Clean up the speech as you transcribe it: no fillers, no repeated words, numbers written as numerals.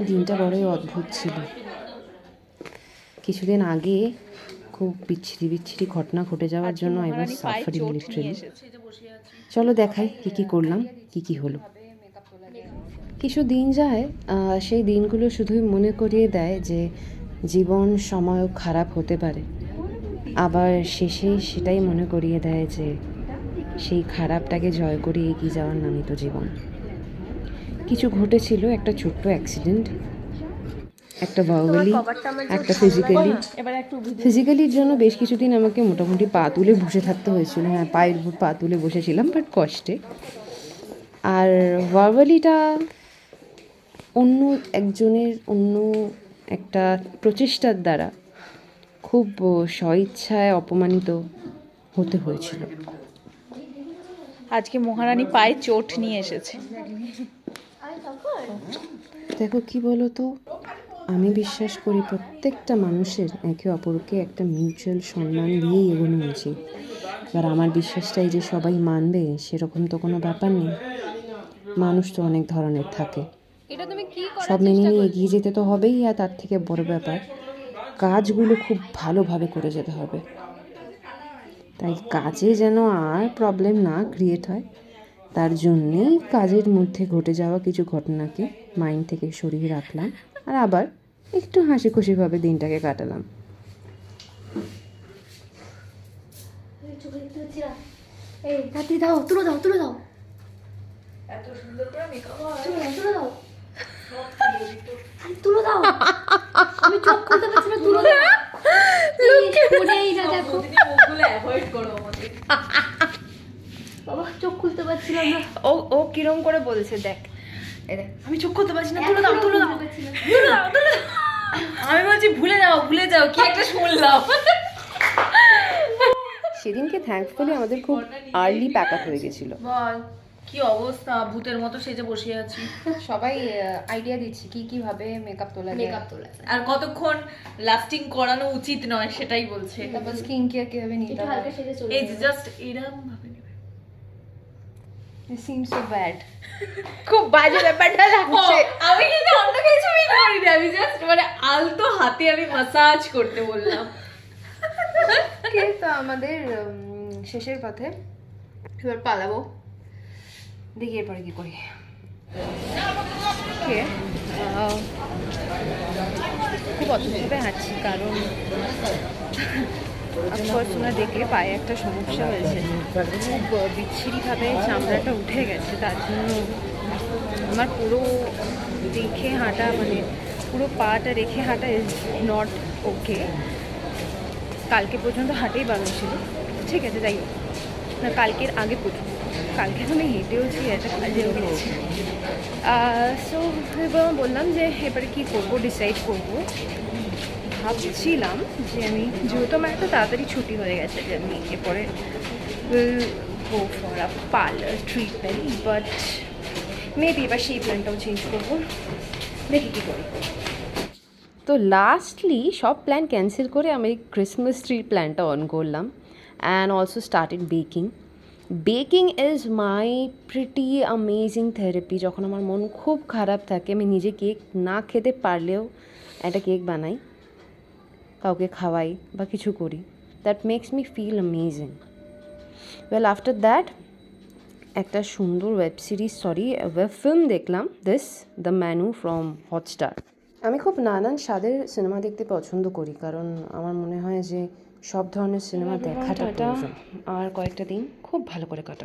দিনটা বড়ই অদ্ভুত ছিল। কিছুদিন আগে খুব বিচ্ছিরি ঘটনা ঘটে যাওয়ার জন্য আই ওয়াজ সাফারিং লিটারালি। চলো দেখাই কি করলাম, কি হলো। কিছু দিন যায়, সেই দিনগুলো শুধুই মনে করিয়ে দেয় যে জীবন সময়ও খারাপ হতে পারে, আবার শেষে সেটাই মনে করিয়ে দেয় যে সেই খারাপটাকে জয় করে এগিয়ে যাওয়ার নামই তো জীবন। কিছু ঘটেছিল, একটা ছোট্ট অ্যাক্সিডেন্ট, একটা ভার্বালি, একটা ফিজিক্যালির জন্য বেশ কিছুদিন আমাকে মোটামুটি পা তুলে বসে থাকতে হয়েছিল। হ্যাঁ, পায়ের উপর পা তুলে বসেছিলাম, বাট কষ্টে। আর ভার্বালিটা অন্য একজনের অন্য একটা প্রচেষ্টার দ্বারা খুব স্বইচ্ছায় অপমানিত হতে হয়েছিল। আজকে মহারানী পায়ে চোট নিয়ে এসেছে। দেখো কি বলো তো, আমি বিশ্বাস করি প্রত্যেকটা মানুষের একে অপরকে একটা মিউচুয়াল সম্মান দিয়েই এগোনো উচিত। এবার আমার বিশ্বাসটাই যে সবাই মানবে সেরকম তো কোনো ব্যাপার নেই। মানুষ তো অনেক ধরনের থাকে, সব মেনে নিয়ে এগিয়ে যেতে তো হবেই। আর তার থেকে বড় ব্যাপার, কাজগুলো খুব ভালোভাবে করে যেতে হবে। তাই কাজে যেন আর প্রবলেম না ক্রিয়েট হয়, তার জন্যেই কাজের মধ্যে ঘটে যাওয়া কিছু ঘটনাকে মাইন্ড থেকে সরিয়ে রাখলাম, আর আবার একটু হাসি খুশিভাবে দিনটাকে কাটালাম। চোখ খুলতে পারছিলাম না। ও কিরম করে বলছে, দেখ আমি চোখ খুলতে পারছি না, তুলে দাও। আমি বলছি ভুলে যাও কি একটা শুনলাম। সেদিনকে থ্যাঙ্কফুলি আমাদের খুব আর্লি প্যাক আপ হয়ে গেছিলো। বল কি অবস্থা, ভূতের মতো সেজে বসে আছি। সবাই আইডিয়া দিচ্ছি কি ভাবে মেকআপ তোলা আর কতক্ষণ লাস্টিং করানো উচিত নয় সেটাই বলছে। তারপর স্কিন কেয়ার কিভাবে নিতে হবে, এই জাস্ট এরকম ভাবে নেবে। Seems so bad. খুব বাজে ব্যাপারটা লাগছে। আমি কিন্তু অন্য কিছু করিনি, আমি জাস্ট মানে আলতো হাতে আমি মাসাজ করতে বললাম। তো আমাদের শেষের পথে, এবার পালাবো, দেখি এরপরে কি করি। খুব অদ্ভুতভাবে হাঁটছি, কারণ অফকোর্স দেখলে পায়ে একটা সমস্যা হয়েছে, খুব বিচ্ছিরিভাবে চামড়াটা উঠে গেছে। তার জন্য আমার পুরো রেখে হাঁটা, মানে পুরো পাটা রেখে হাঁটা ইজ নট ওকে। কালকে পর্যন্ত হাঁটেই বারণ ছিল, ঠিক আছে, যাই হোক না, কালকের আগে পর্যন্ত। কালকে আমি হেঁটেওছি, একটা কাজেও গেছি। সো এবার বললাম যে এবারে কী করবো, ডিসাইড করবো। ভাবছিলাম যে আমি, যেহেতু আমার একটা তাড়াতাড়ি ছুটি হয়ে গেছে, যে আমি এরপরে will go for a parlour treatment, but maybe এবার সেই প্ল্যানটাও চেঞ্জ করবো, দেখি কী করি। তো লাস্টলি সব প্ল্যান ক্যান্সেল করে আমি ক্রিসমাস ট্রির প্ল্যানটা অন করলাম, and also started baking is my pretty amazing therapy. যখন আমার মন খুব খারাপ থাকে, আমি নিজে কেক না খেতে পারলেও একটা কেক বানাই, কাউকে খাওয়াই বা কিছু করি, that makes me feel amazing. Well after that একটা সুন্দর ওয়েব ফিল্ম দেখলাম, দ্য ম্যানু ফ্রম হটস্টার। আমি খুব নানান স্বাদের সিনেমা দেখতে পছন্দ করি, কারণ আমার মনে হয় যে সব ধরনের সিনেমা দেখাটা প্রয়োজন। আর কয়েকটা দিন খুব ভালো করে কাটাও।